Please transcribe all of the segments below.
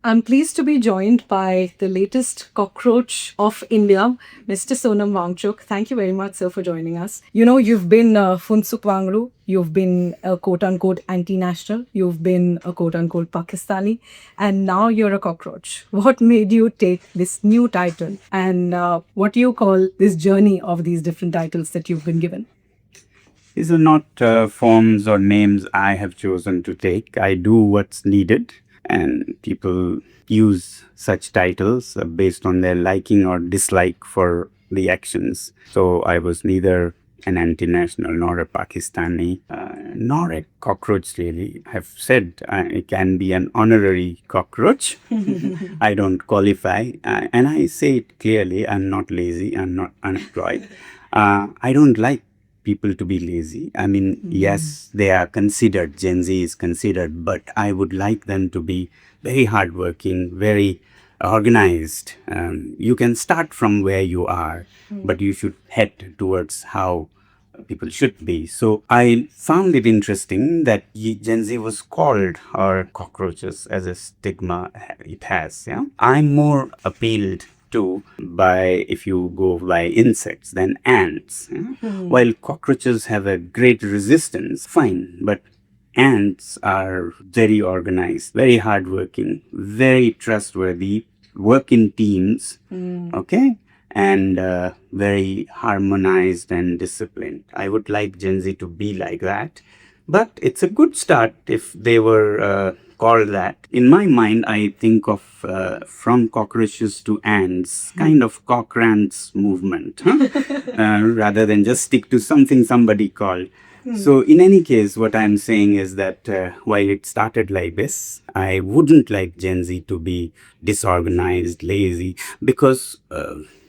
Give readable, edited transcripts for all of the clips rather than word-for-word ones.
I'm pleased to be joined by the latest cockroach of India, Mr. Sonam Wangchuk. Thank you very much, sir, for joining us. You've been Phunsuk Wangdu, you've been a quote-unquote anti-national, you've been a quote-unquote Pakistani, and now you're a cockroach. What made you take this new title, and what do you call this journey of these different titles that you've been given? These are not forms or names I have chosen to take. I do what's needed, and people use such titles based on their liking or dislike for the actions. So I was neither an anti-national nor a Pakistani, nor a cockroach really. I've said I can be an honorary cockroach. I don't qualify. And I say it clearly, I'm not lazy, I'm not unemployed. I don't like people to be lazy. I mean, yes, they are considered, Gen Z is considered, but I would like them to be very hardworking, very organized. You can start from where you are, but you should head towards how people should be. So I found it interesting that Gen Z was called or cockroaches as a stigma it has. Yeah, I'm more appealed to by, if you go by insects, than ants. Yeah? While cockroaches have a great resistance, fine, but ants are very organized, very hardworking, very trustworthy, work in teams, okay, and very harmonized and disciplined. I would like Gen Z to be like that, but it's a good start if they were called that. In my mind, I think of from cockroaches to ants, kind of cock-rants movement, rather than just stick to something somebody called. So in any case, what I'm saying is that while it started like this, I wouldn't like Gen Z to be disorganized, lazy, because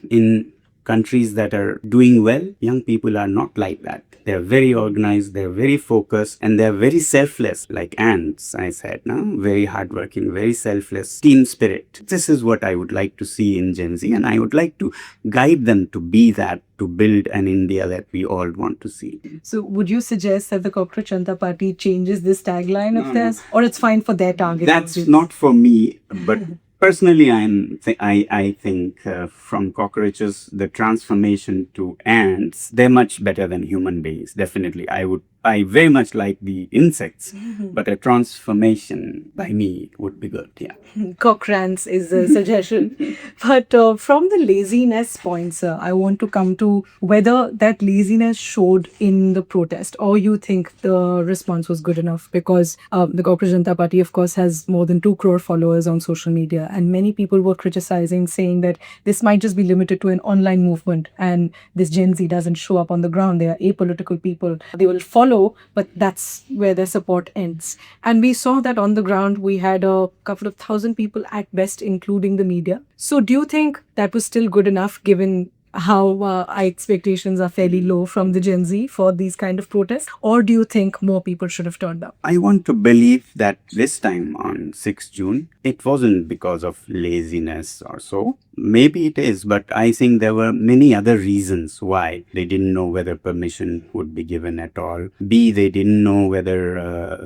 in countries that are doing well, young people are not like that. They're very organized, they're very focused, and they're very selfless, like ants, I said, no? Very hardworking, very selfless, team spirit. This is what I would like to see in Gen Z, and I would like to guide them to be that, to build an India that we all want to see. So, would you suggest that the Cockroach Janta Party changes this tagline of theirs, or it's fine for their target? That's not for me, but personally, I think from cockroaches, the transformation to ants, they're much better than human beings. Definitely, I very much like the insects, but a transformation by me would be good. Yeah. Cock-rants is a suggestion. But from the laziness point, sir, I want to come to whether that laziness showed in the protest, or you think the response was good enough, because the Cockroach Janta Party, of course, has more than 2 crore followers on social media, and many people were criticizing, saying that this might just be limited to an online movement, and this Gen Z doesn't show up on the ground. They are apolitical people. They will follow, but that's where their support ends. And we saw that on the ground, we had a couple of thousand people at best, including the media. So do you think that was still good enough, given how our expectations are fairly low from the Gen Z for these kind of protests? Or do you think more people should have turned up? I want to believe that this time on 6th June, it wasn't because of laziness or so. Maybe it is, but I think there were many other reasons why. They didn't know whether permission would be given at all. B, they didn't know whether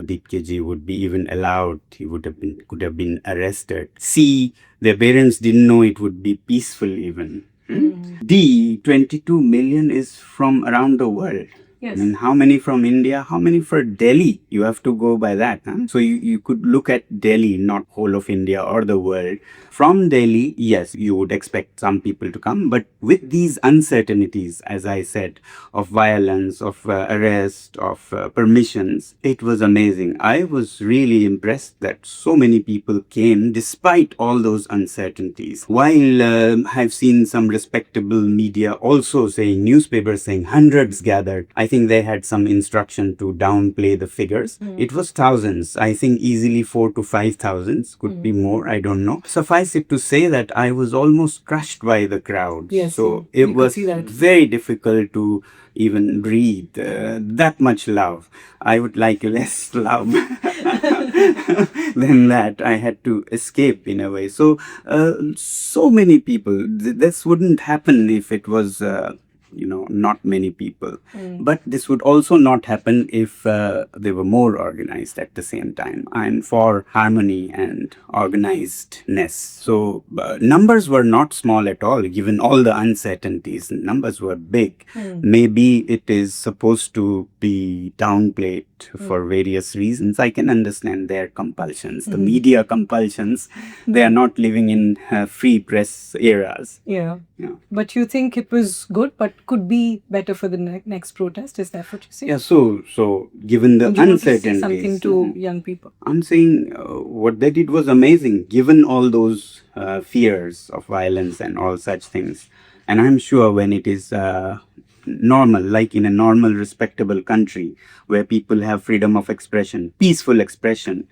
DKG would be even allowed. He could have been arrested. C, their parents didn't know it would be peaceful even. D, 22 million is from around the world. Yes. I mean, how many from India? How many for Delhi? You have to go by that. Huh? So you could look at Delhi, not whole of India or the world. From Delhi, yes, you would expect some people to come. But with these uncertainties, as I said, of violence, of arrest, of permissions, it was amazing. I was really impressed that so many people came despite all those uncertainties. While I've seen some respectable media also saying, newspapers saying hundreds gathered. I think they had some instruction to downplay the figures. It was thousands. I think easily 4,000 to 5,000, could be more. I don't know. Suffice it to say that I was almost crushed by the crowd. Yes, so it was very difficult to even breathe. That much love. I would like less love than that. I had to escape in a way. So, so many people. This wouldn't happen if it was not many people. But this would also not happen if they were more organized at the same time. I'm for harmony and organizedness. So numbers were not small at all, given all the uncertainties. Numbers were big. Maybe it is supposed to be downplayed for various reasons. I can understand their compulsions, the media compulsions. They are not living in free press eras. Yeah. Yeah. But you think it was good, but could be better for the next protest? Is that what you say? Yeah, so given the Or you want to say something uncertainties, to young people? I'm saying what they did was amazing, given all those fears of violence and all such things. And I'm sure when it is normal, like in a normal, respectable country where people have freedom of expression, peaceful expression,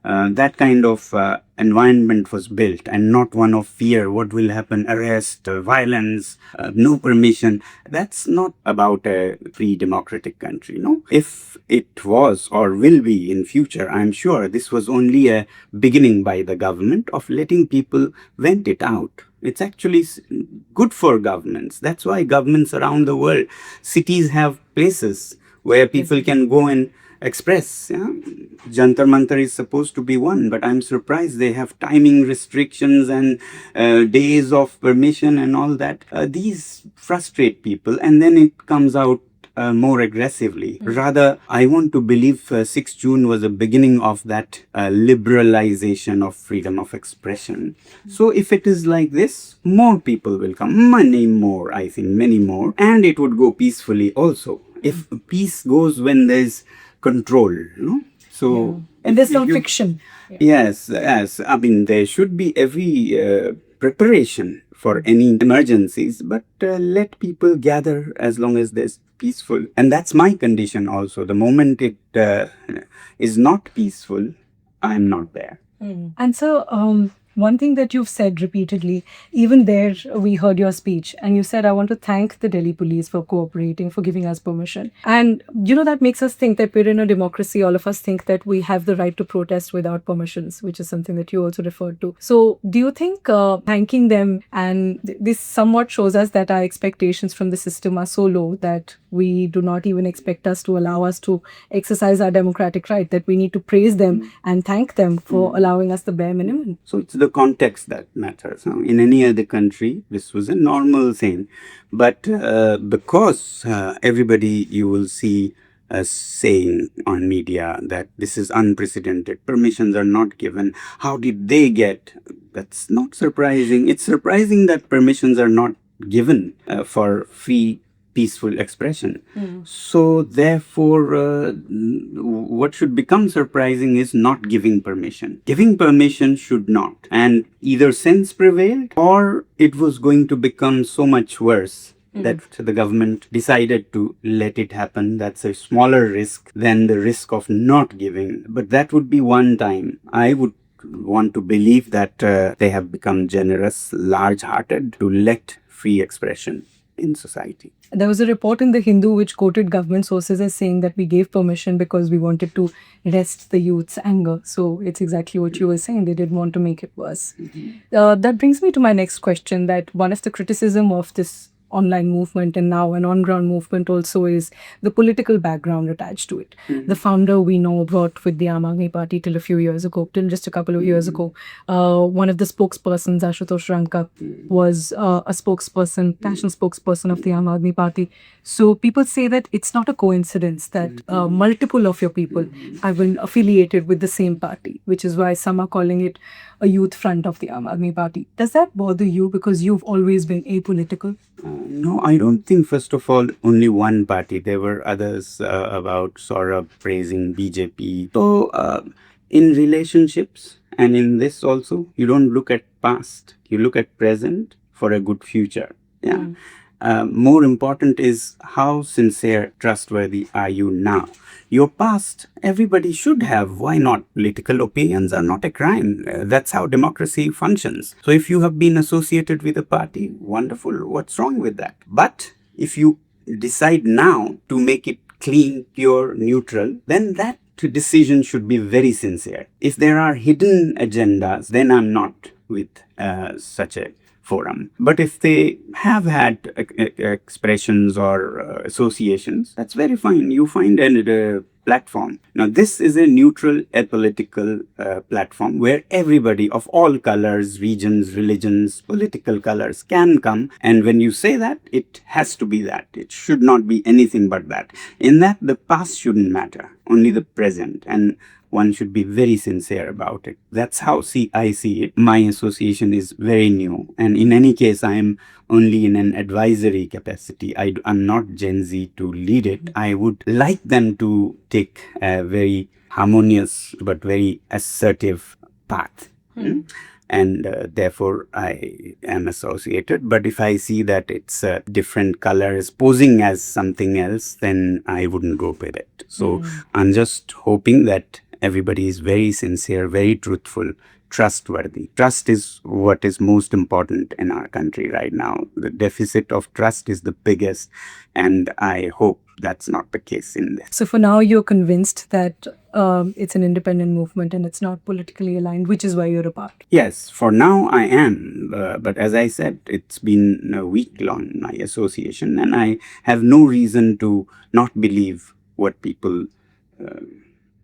that kind of environment was built, and not one of fear. What will happen? Arrest, violence, no permission. That's not about a free democratic country. No, if it was or will be in future, I'm sure this was only a beginning by the government of letting people vent it out. It's actually good for governments. That's why governments around the world, cities have places where people can go and express. Yeah? Jantar Mantar is supposed to be one, but I'm surprised they have timing restrictions and days of permission and all that. These frustrate people, and then it comes out more aggressively. Rather, I want to believe 6 June was a beginning of that liberalization of freedom of expression. So if it is like this, more people will come, many more, I think, many more, and it would go peacefully also. If peace goes when there's control, So and there's no fiction. Yes. I mean, there should be every preparation for any emergencies, but let people gather as long as there's peaceful. And that's my condition also. The moment it is not peaceful, I'm not there. And so, one thing that you've said repeatedly, even there we heard your speech, and you said, I want to thank the Delhi police for cooperating, for giving us permission. And, that makes us think that we're in a democracy. All of us think that we have the right to protest without permissions, which is something that you also referred to. So, do you think thanking them, and this somewhat shows us that our expectations from the system are so low that we do not even expect us to allow us to exercise our democratic right, that we need to praise them and thank them for allowing us the bare minimum? So it's the context that matters. In any other country, this was a normal thing. But because everybody, you will see saying on media that this is unprecedented, permissions are not given. How did they get? That's not surprising. It's surprising that permissions are not given for free peaceful expression. So therefore, what should become surprising is not giving permission. Giving permission should not. And either sense prevailed, or it was going to become so much worse that the government decided to let it happen. That's a smaller risk than the risk of not giving. But that would be one time. I would want to believe that they have become generous, large-hearted to let free expression in society. There was a report in The Hindu which quoted government sources as saying that we gave permission because we wanted to rest the youth's anger. So it's exactly what you were saying. They didn't want to make it worse. That brings me to my next question, that one of the criticism of this online movement and now an on-ground movement also is the political background attached to it. The founder we know worked with the Aam Aadmi Party till just a couple of years ago. One of the spokespersons, Ashutosh Ranka, was a national spokesperson of the Aam Aadmi Party. So people say that it's not a coincidence that multiple of your people have been affiliated with the same party, which is why some are calling it a youth front of the Aam Aadmi Party. Does that bother you because you've always been apolitical? No, I don't think, first of all, only one party. There were others about Saurabh praising BJP. So, in relationships and in this also, you don't look at past. You look at present for a good future. Yeah. More important is how sincere, trustworthy are you now? Your past, everybody should have. Why not? Political opinions are not a crime. That's how democracy functions. So if you have been associated with a party, wonderful. What's wrong with that? But if you decide now to make it clean, pure, neutral, then that decision should be very sincere. If there are hidden agendas, then I'm not with such a forum. But if they have had expressions or associations, that's very fine. You find a platform. Now, this is a neutral, apolitical platform where everybody of all colors, regions, religions, political colors can come. And when you say that, it has to be that. It should not be anything but that. In that, the past shouldn't matter, only the present. And one should be very sincere about it. That's how I see it. My association is very new. And in any case, I am only in an advisory capacity. I'm not Gen Z to lead it. I would like them to take a very harmonious but very assertive path. And therefore I am associated. But if I see that it's different colors posing as something else, then I wouldn't go with it. So I'm just hoping that everybody is very sincere, very truthful, trustworthy. Trust is what is most important in our country right now. The deficit of trust is the biggest, and I hope that's not the case in this. So for now, you're convinced that it's an independent movement and it's not politically aligned, which is why you're a part. Yes, for now I am. But as I said, it's been a week long, my association, and I have no reason to not believe what people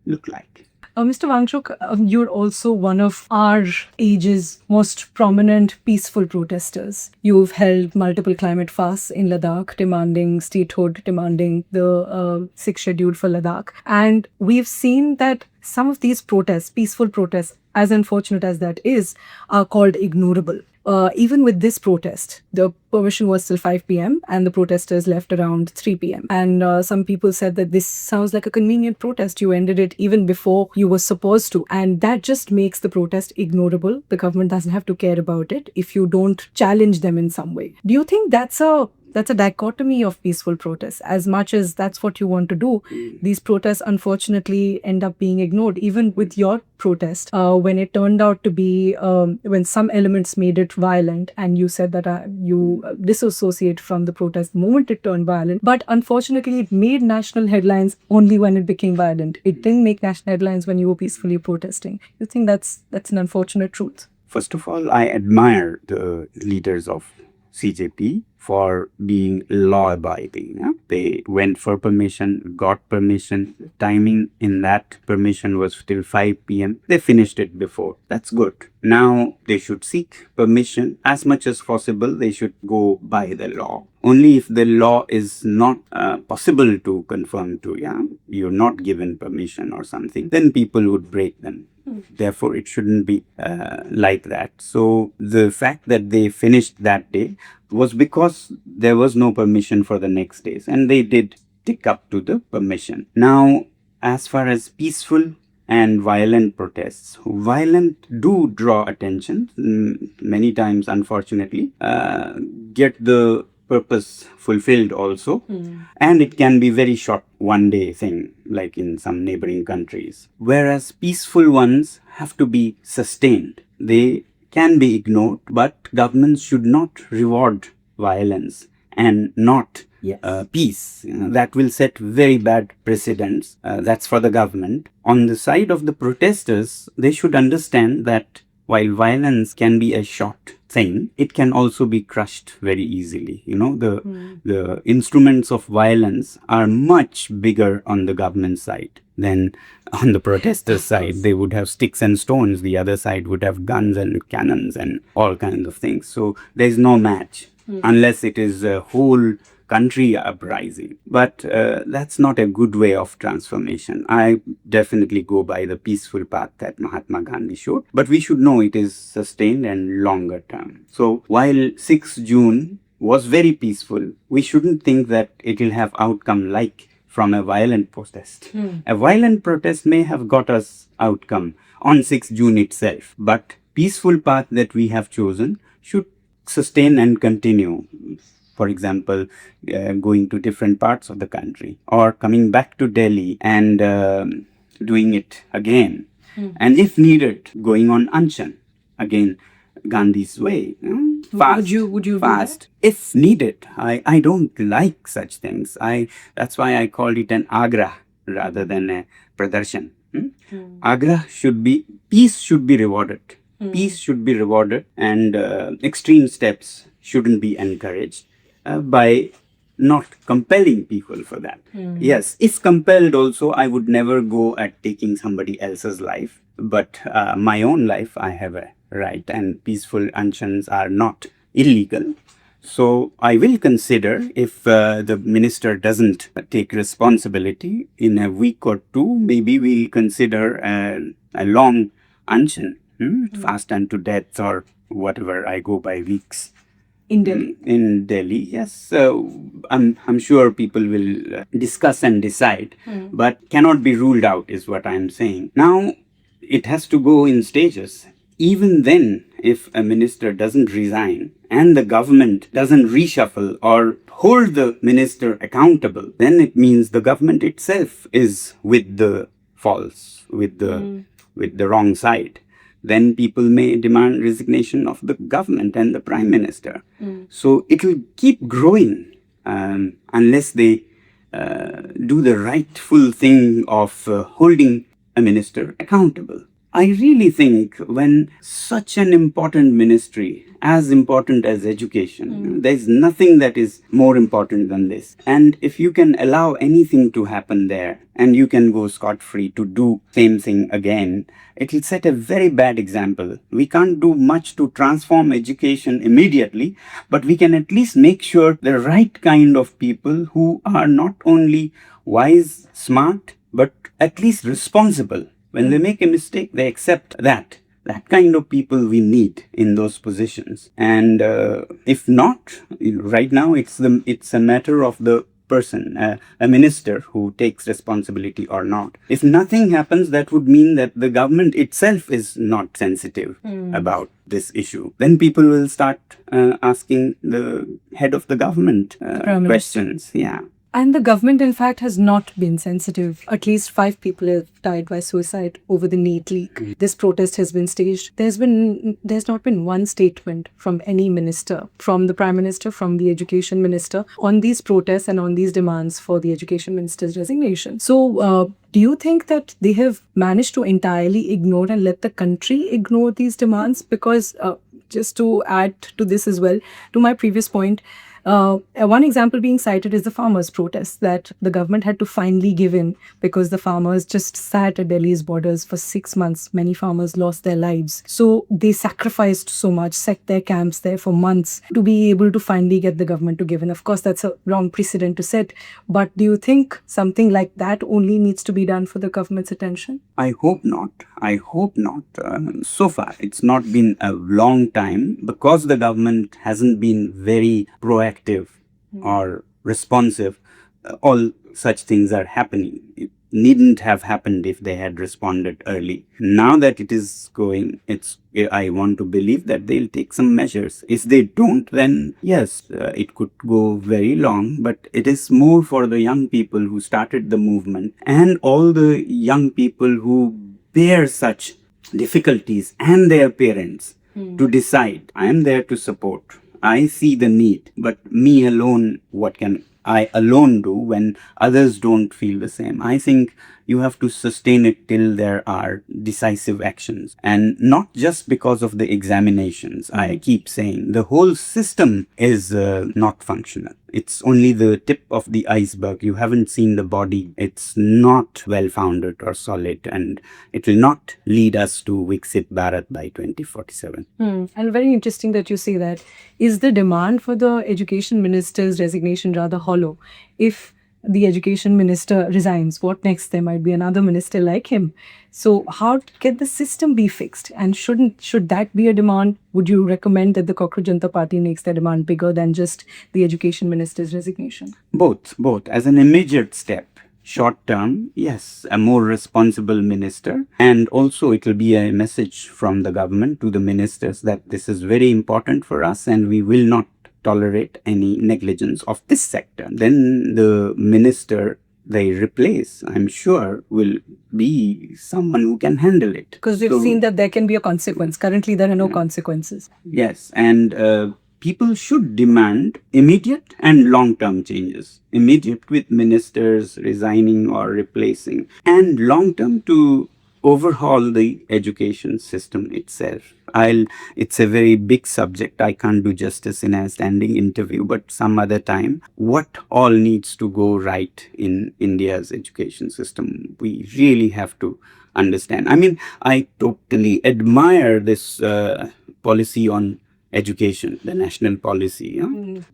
look like. Mr. Wangchuk, you're also one of our age's most prominent peaceful protesters. You've held multiple climate fasts in Ladakh, demanding statehood, demanding the sixth schedule for Ladakh. And we've seen that some of these protests, peaceful protests, as unfortunate as that is, are called ignorable. Even with this protest, the permission was till 5 p.m. and the protesters left around 3 p.m. And some people said that this sounds like a convenient protest. You ended it even before you were supposed to. And that just makes the protest ignorable. The government doesn't have to care about it if you don't challenge them in some way. Do you think that's a dichotomy of peaceful protests? As much as that's what you want to do, these protests unfortunately end up being ignored. Even with your protest, when it turned out to be, when some elements made it violent, and you said that you disassociate from the protest the moment it turned violent, but unfortunately it made national headlines only when it became violent. It didn't make national headlines when you were peacefully protesting. You think that's an unfortunate truth? First of all, I admire the leaders of CJP for being law-abiding. Yeah? They went for permission, got permission. Timing in that permission was till 5 p.m. They finished it before. That's good. Now they should seek permission as much as possible. They should go by the law. Only if the law is not possible to conform to, you're not given permission or something, then people would break them. Therefore, it shouldn't be like that. So the fact that they finished that day was because there was no permission for the next days, and they did tick up to the permission. Now, as far as peaceful and violent protests, violent do draw attention many times, unfortunately, get the purpose fulfilled also, and it can be very short one day thing, like in some neighboring countries, whereas peaceful ones have to be sustained. They can be ignored, but governments should not reward violence and not peace. That will set very bad precedents. That's for the government. On the side of the protesters, they should understand that while violence can be a short thing, it can also be crushed very easily. The instruments of violence are much bigger on the government side than on the protesters' side. They would have sticks and stones. The other side would have guns and cannons and all kinds of things. So there's no match unless it is a whole country uprising. But that's not a good way of transformation. I definitely go by the peaceful path that Mahatma Gandhi showed, but we should know it is sustained and longer term. So while 6th June was very peaceful, we shouldn't think that it will have outcome like from a violent protest. A violent protest may have got us outcome on 6th June itself, but peaceful path that we have chosen should sustain and continue. For example, going to different parts of the country or coming back to Delhi and doing it again. And if needed, going on Anshan, again, Gandhi's way. Fast, would you fast. If needed. I don't like such things. That's why I called it an Agra rather than a Pradarshan. Agra should be, peace should be rewarded. Peace should be rewarded, and extreme steps shouldn't be encouraged by not compelling people for that. Yes, if compelled also, I would never go at taking somebody else's life. But my own life, I have a right, and peaceful unshans are not illegal. So I will consider if the minister doesn't take responsibility in a week or two, maybe we'll consider a long unshan, fast unto death or whatever. I go by weeks. In Delhi. In Delhi, yes. So I'm sure people will discuss and decide, but cannot be ruled out, is what I'm saying. Now, it has to go in stages. Even then, if a minister doesn't resign and the government doesn't reshuffle or hold the minister accountable, then it means the government itself is with the false, with the wrong side. Then people may demand resignation of the government and the prime minister. So it will keep growing unless they do the rightful thing of holding a minister accountable. I really think when such an important ministry, as important as education, there's nothing that is more important than this. And if you can allow anything to happen there and you can go scot-free to do same thing again, it will set a very bad example. We can't do much to transform education immediately, but we can at least make sure the right kind of people who are not only wise, smart, but at least responsible. When they make a mistake, they accept that. That kind of people we need in those positions. And if not, right now it's a matter of the person, a minister who takes responsibility or not. If nothing happens, that would mean that the government itself is not sensitive about this issue. Then people will start asking the head of the government questions. Yeah. And the government, in fact, has not been sensitive. At least 5 people have died by suicide over the NEET leak. This protest has been staged. There's not been one statement from any minister, from the Prime Minister, from the Education Minister, on these protests and on these demands for the Education Minister's resignation. So, do you think that they have managed to entirely ignore and let the country ignore these demands? Because just to add to this as well, to my previous point, one example being cited is the farmers' protests that the government had to finally give in because the farmers just sat at Delhi's borders for 6 months. Many farmers lost their lives. So they sacrificed so much, set their camps there for months to be able to finally get the government to give in. Of course, that's a wrong precedent to set. But do you think something like that only needs to be done for the government's attention? I hope not. I hope not. So far, it's not been a long time because the government hasn't been very proactive or responsive. All such things are happening. It needn't have happened if they had responded early. Now that it is going, I want to believe that they'll take some measures. If they don't, then yes, it could go very long, but it is more for the young people who started the movement and all the young people who bear such difficulties and their parents to decide, I am there to support. I see the need, but me alone, what can I alone do when others don't feel the same? I think you have to sustain it till there are decisive actions, and not just because of the examinations. I keep saying the whole system is not functional. It's only the tip of the iceberg. You haven't seen the body. It's not well-founded or solid, and it will not lead us to Viksit Bharat by 2047. And very interesting that you say that. Is the demand for the education minister's resignation rather hollow? If the education minister resigns, what next? There might be another minister like him. So how can the system be fixed? And should that be a demand? Would you recommend that the Cockroach Janta Party makes their demand bigger than just the education minister's resignation? Both. As an immediate step. Short term, yes, a more responsible minister. And also it will be a message from the government to the ministers that this is very important for us and we will not tolerate any negligence of this sector. Then the minister they replace, I'm sure, will be someone who can handle it. Because we've seen that there can be a consequence. Currently, there are no consequences. Yes, and people should demand immediate and long-term changes. Immediate with ministers resigning or replacing, and long-term to overhaul the education system itself. It's a very big subject. I can't do justice in a standing interview, but some other time. What all needs to go right in India's education system? We really have to understand. I mean, I totally admire this policy on education, the national policy.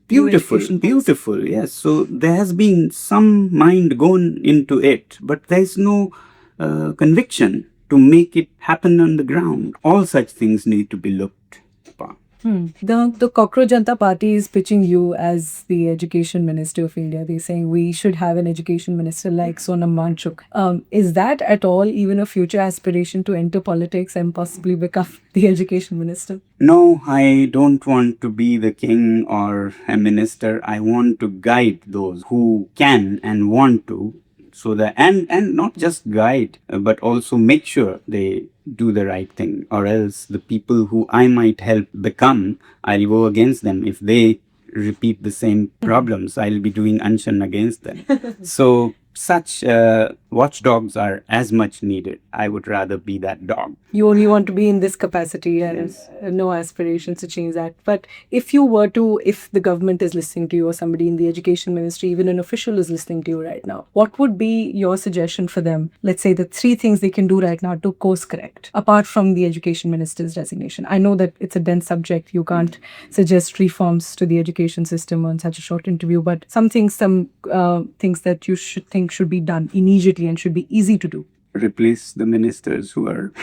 Beautiful, beautiful. Yes. So there has been some mind gone into it, but there's no conviction to make it happen on the ground. All such things need to be looked upon. The Cockroach Janta Party is pitching you as the education minister of India. They're saying we should have an education minister like Sonam Wangchuk. Is that at all even a future aspiration to enter politics and possibly become the education minister? No, I don't want to be the king or a minister. I want to guide those who can and want to, so that and not just guide, but also make sure they do the right thing, or else the people who I might help become, I'll go against them. If they repeat the same problems, I'll be doing anchan against them. So such watchdogs are as much needed. I would rather be that dog. You only want to be in this capacity and no aspirations to change that. But if you were to, if the government is listening to you or somebody in the education ministry, even an official is listening to you right now, what would be your suggestion for them? Let's say the 3 things they can do right now to course correct, apart from the education minister's resignation. I know that it's a dense subject. You can't suggest reforms to the education system on such a short interview, but some things that you should think should be done immediately and should be easy to do. Replace the ministers who are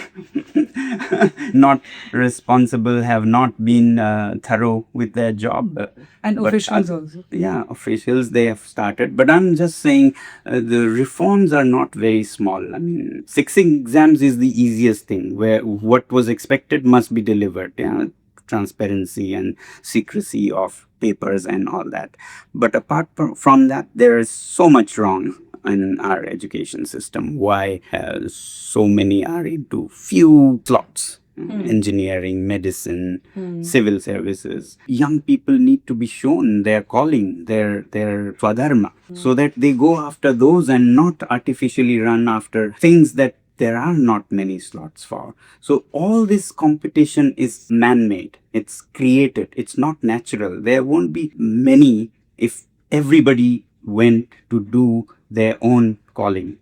not responsible, have not been thorough with their job. And officials also. Yeah, officials, they have started. But I'm just saying the reforms are not very small. I mean, 6 exams is the easiest thing, where what was expected must be delivered. Yeah, transparency and secrecy of papers and all that. But apart from that, there is so much wrong in our education system. Why so many are into few slots? Engineering, medicine, civil services. Young people need to be shown their calling, their swadharma, so that they go after those and not artificially run after things that there are not many slots for. So all this competition is man-made. It's created. It's not natural. There won't be many if everybody went to do their own calling.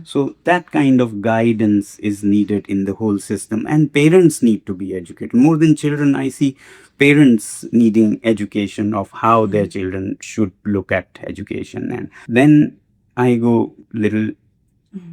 So that kind of guidance is needed in the whole system, and parents need to be educated. More than children, I see parents needing education of how their children should look at education. And then I go little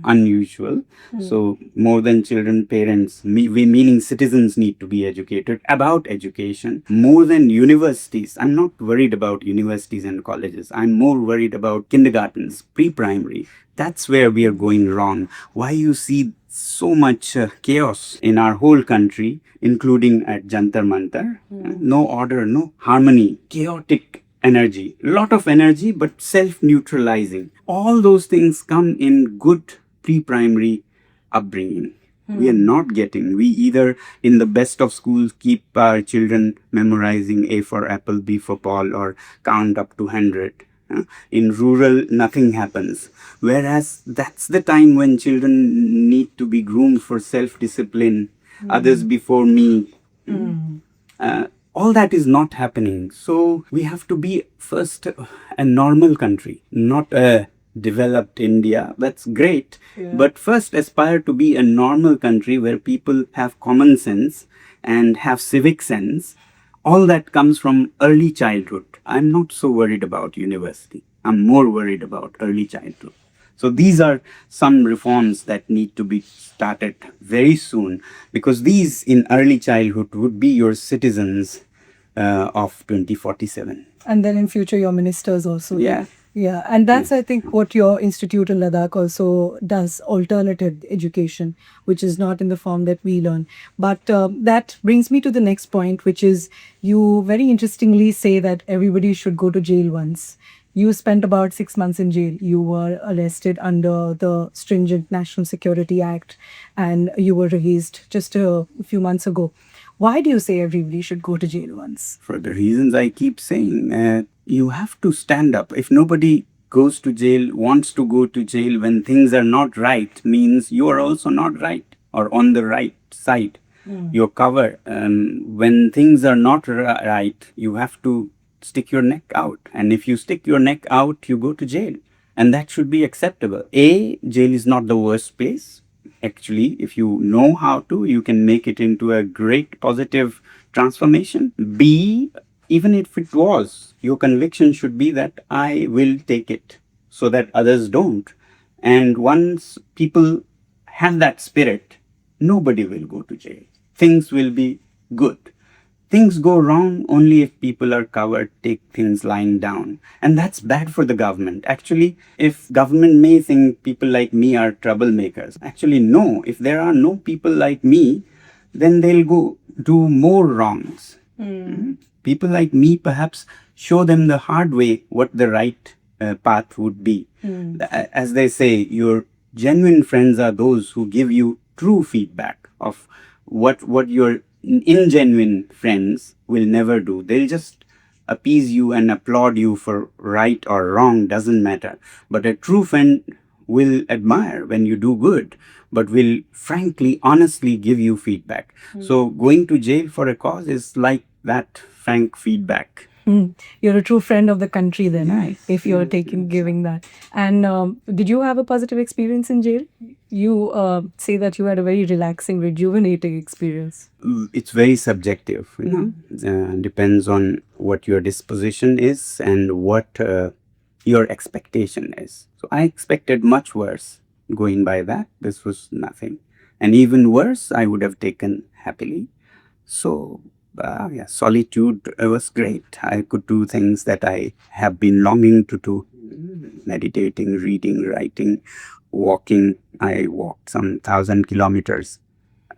unusual. So more than children, parents, meaning citizens, need to be educated about education. More than universities, I'm not worried about universities and colleges. I'm more worried about kindergartens, pre-primary. That's where we are going wrong. Why you see so much chaos in our whole country, including at Jantar Mantar. No order, no harmony, chaotic energy, lot of energy, but self-neutralizing. All those things come in good pre-primary upbringing. We are not getting. We either, in the best of schools, keep our children memorizing A for apple, B for Paul, or count up to 100. In rural, nothing happens. Whereas that's the time when children need to be groomed for self-discipline, others before me. All that is not happening. So we have to be first a normal country, not a developed India. That's great. But first aspire to be a normal country where people have common sense and have civic sense. All that comes from early childhood. I'm not so worried about university. I'm more worried about early childhood. So these are some reforms that need to be started very soon, because these in early childhood would be your citizens of 2047. And then in future, your ministers also. Yeah. Yeah, and that's, I think, what your institute in Ladakh also does, alternative education, which is not in the form that we learn. But that brings me to the next point, which is you very interestingly say that everybody should go to jail once. You spent about 6 months in jail. You were arrested under the stringent National Security Act, and you were released just a few months ago. Why do you say everybody should go to jail once? For the reasons I keep saying, you have to stand up. If nobody goes to jail, wants to go to jail when things are not right, means you are also not right or on the right side. You're covered. When things are not right, you have to stick your neck out. And if you stick your neck out, you go to jail. And that should be acceptable. A, jail is not the worst place. Actually, if you know how to, you can make it into a great positive transformation. B, even if it was, your conviction should be that I will take it so that others don't. And once people have that spirit, nobody will go to jail. Things will be good. Things go wrong only if people are covered, take things lying down. And that's bad for the government. Actually, if government may think people like me are troublemakers, actually no. If there are no people like me, then they'll go do more wrongs. People like me perhaps show them the hard way what the right path would be. As they say, your genuine friends are those who give you true feedback of what your ingenuine friends will never do. They'll just appease you and applaud you for right or wrong, doesn't matter. But a true friend will admire when you do good, but will frankly, honestly give you feedback. So going to jail for a cause is like that frank feedback. You're a true friend of the country then, if you're giving that. And did you have a positive experience in jail? You say that you had a very relaxing, rejuvenating experience. It's very subjective, depends on what your disposition is and what your expectation is. So I expected much worse. Going by that, this was nothing. And even worse, I would have taken happily. So solitude was great. I could do things that I have been longing to do. Meditating, reading, writing, walking. I walked some 1,000 kilometers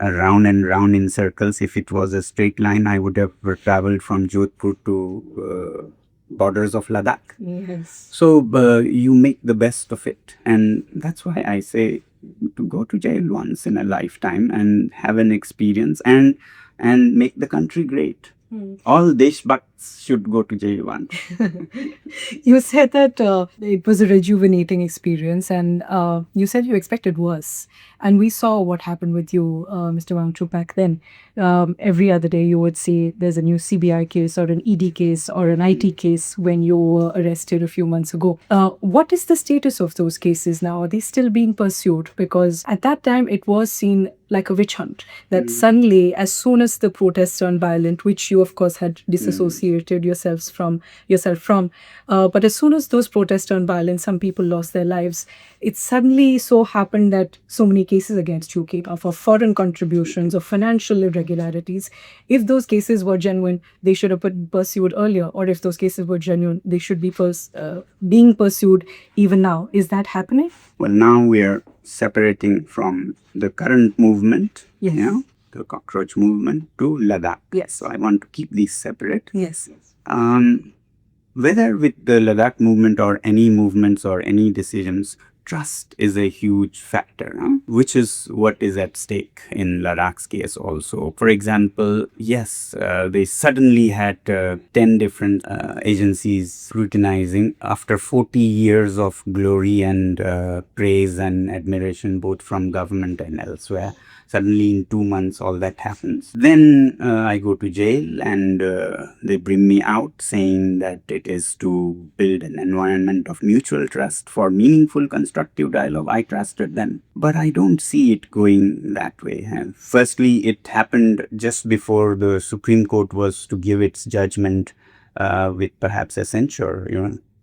round and round in circles. If it was a straight line, I would have traveled from Jodhpur to borders of Ladakh. Yes. So you make the best of it. And that's why I say to go to jail once in a lifetime and have an experience and make the country great. All Deshbhakts should go to jail once. You said that it was a rejuvenating experience, and you said you expected worse. And we saw what happened with you, Mr. Wangchuk, back then. Every other day, you would say there's a new CBI case or an ED case or an IT case when you were arrested a few months ago. What is the status of those cases now? Are they still being pursued? Because at that time, it was seen like a witch hunt, that suddenly, as soon as the protests turned violent, which you of course had disassociated yourself from, but as soon as those protests turned violent, some people lost their lives. It suddenly so happened that so many cases against you came up for foreign contributions or financial irregularities. If those cases were genuine, they should have been pursued earlier, or if those cases were genuine, they should be being pursued even now. Is that happening? Well, now we are separating from the current movement, Yes. the cockroach movement, to Ladakh. Yes. So I want to keep these separate. Yes. Whether with the Ladakh movement or any movements or any decisions, trust is a huge factor, which is what is at stake in Ladakh's case also. For example, yes, they suddenly had 10 different agencies scrutinizing after 40 years of glory and praise and admiration, both from government and elsewhere. Suddenly in 2 months, all that happens. Then I go to jail and they bring me out saying that it is to build an environment of mutual trust for meaningful constructive dialogue. I trusted them. But I don't see it going that way. Firstly, it happened just before the Supreme Court was to give its judgment with perhaps a censure,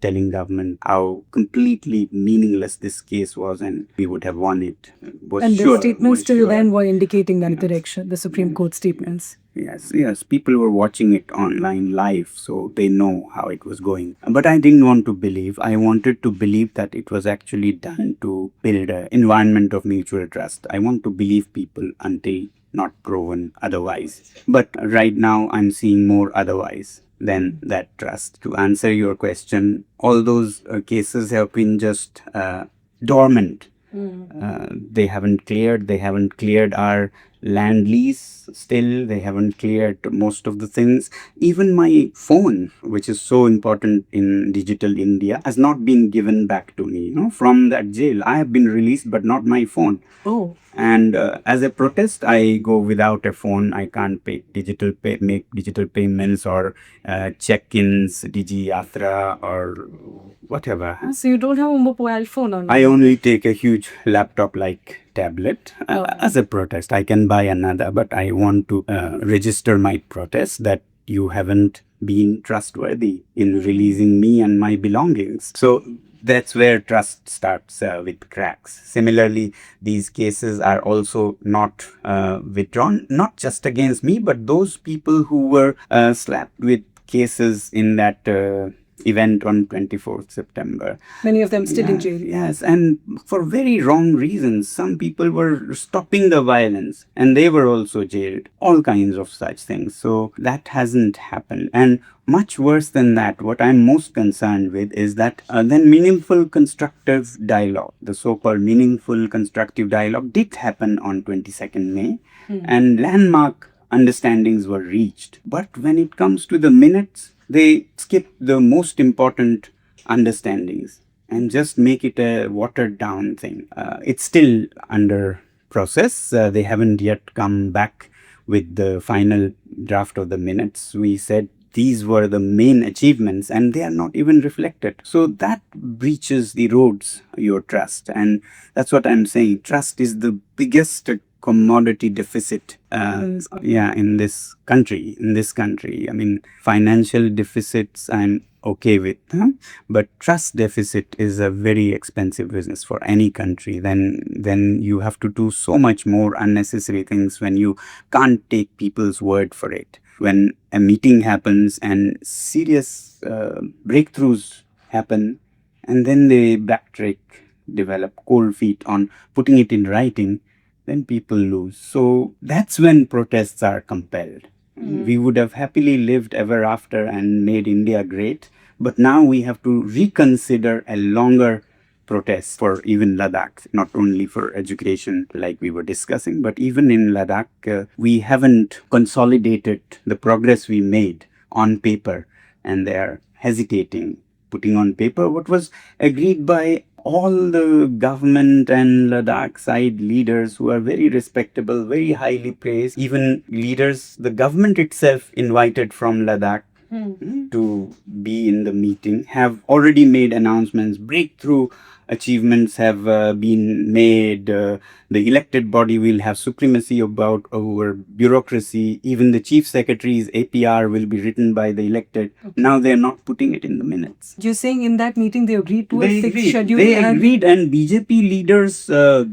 telling government how completely meaningless this case was and we would have won it. And the statements till then were indicating that direction, the Supreme Court statements. Yes. People were watching it online live, so they know how it was going. But I didn't want to believe. I wanted to believe that it was actually done to build an environment of mutual trust. I want to believe people until not proven otherwise. But right now, I'm seeing more otherwise than that trust. To answer your question, all those cases have been just dormant. They haven't cleared our land lease still. They haven't cleared most of the things. Even my phone, which is so important in digital India, has not been given back to me. From that jail, I have been released, but not my phone. Oh. And as a protest, I go without a phone. I can't make digital payments or check-ins, Digi Yatra or whatever. So you don't have a mobile phone on I you? only take a huge laptop-like tablet as a protest. I can buy another, but I want to register my protest that you haven't been trustworthy in releasing me and my belongings. So that's where trust starts with cracks. Similarly, these cases are also not withdrawn, not just against me, but those people who were slapped with cases in that event on 24th September. Many of them still in jail. Yes, and for very wrong reasons. Some people were stopping the violence and they were also jailed. All kinds of such things. So that hasn't happened. And much worse than that, what I'm most concerned with is that then meaningful constructive dialogue, the so-called meaningful constructive dialogue did happen on 22nd May and landmark understandings were reached. But when it comes to the minutes, they skip the most important understandings and just make it a watered down thing. It's still under process. They haven't yet come back with the final draft of the minutes. We said these were the main achievements and they are not even reflected. So that breaches, erodes your trust. And that's what I'm saying. Trust is the biggest commodity deficit in this country. I mean, financial deficits I'm okay with, but trust deficit is a very expensive business for any country. Then you have to do so much more unnecessary things when you can't take people's word for it. When a meeting happens and serious breakthroughs happen and then they backtrack, develop cold feet on putting it in writing, then people lose. So that's when protests are compelled. We would have happily lived ever after and made India great. But now we have to reconsider a longer protest for even Ladakh, not only for education like we were discussing, but even in Ladakh, we haven't consolidated the progress we made on paper and they are hesitating putting on paper what was agreed by all the government and Ladakh side leaders who are very respectable, very highly praised. Even leaders, the government itself invited from Ladakh to be in the meeting, have already made announcements. Breakthrough achievements have been made. The elected body will have supremacy over bureaucracy. Even the chief secretary's APR will be written by the elected. Now they're not putting it in the minutes. You're saying in that meeting they agreed to a fixed schedule? They agreed, and BJP leaders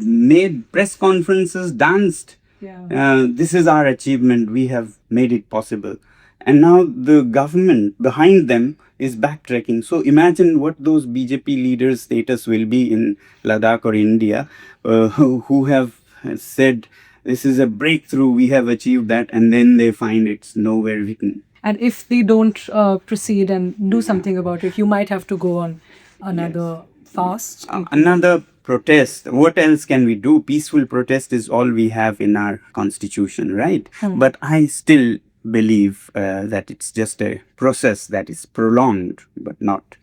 made press conferences, danced. This is our achievement. We have made it possible. And now the government behind them is backtracking. So imagine what those BJP leaders' status will be in Ladakh or India, who have said, this is a breakthrough, we have achieved that, and then they find it's nowhere written. And if they don't proceed and do something about it, you might have to go on another fast. Another protest. What else can we do? Peaceful protest is all we have in our constitution, right? But I still believe that it's just a process that is prolonged but not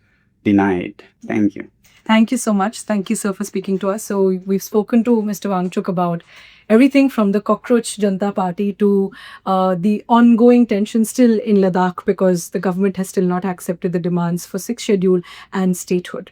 denied. Thank you. Thank you so much. Thank you, sir, for speaking to us. So we've spoken to Mr. Wangchuk about everything from the Cockroach Janta Party to the ongoing tension still in Ladakh because the government has still not accepted the demands for sixth schedule and statehood.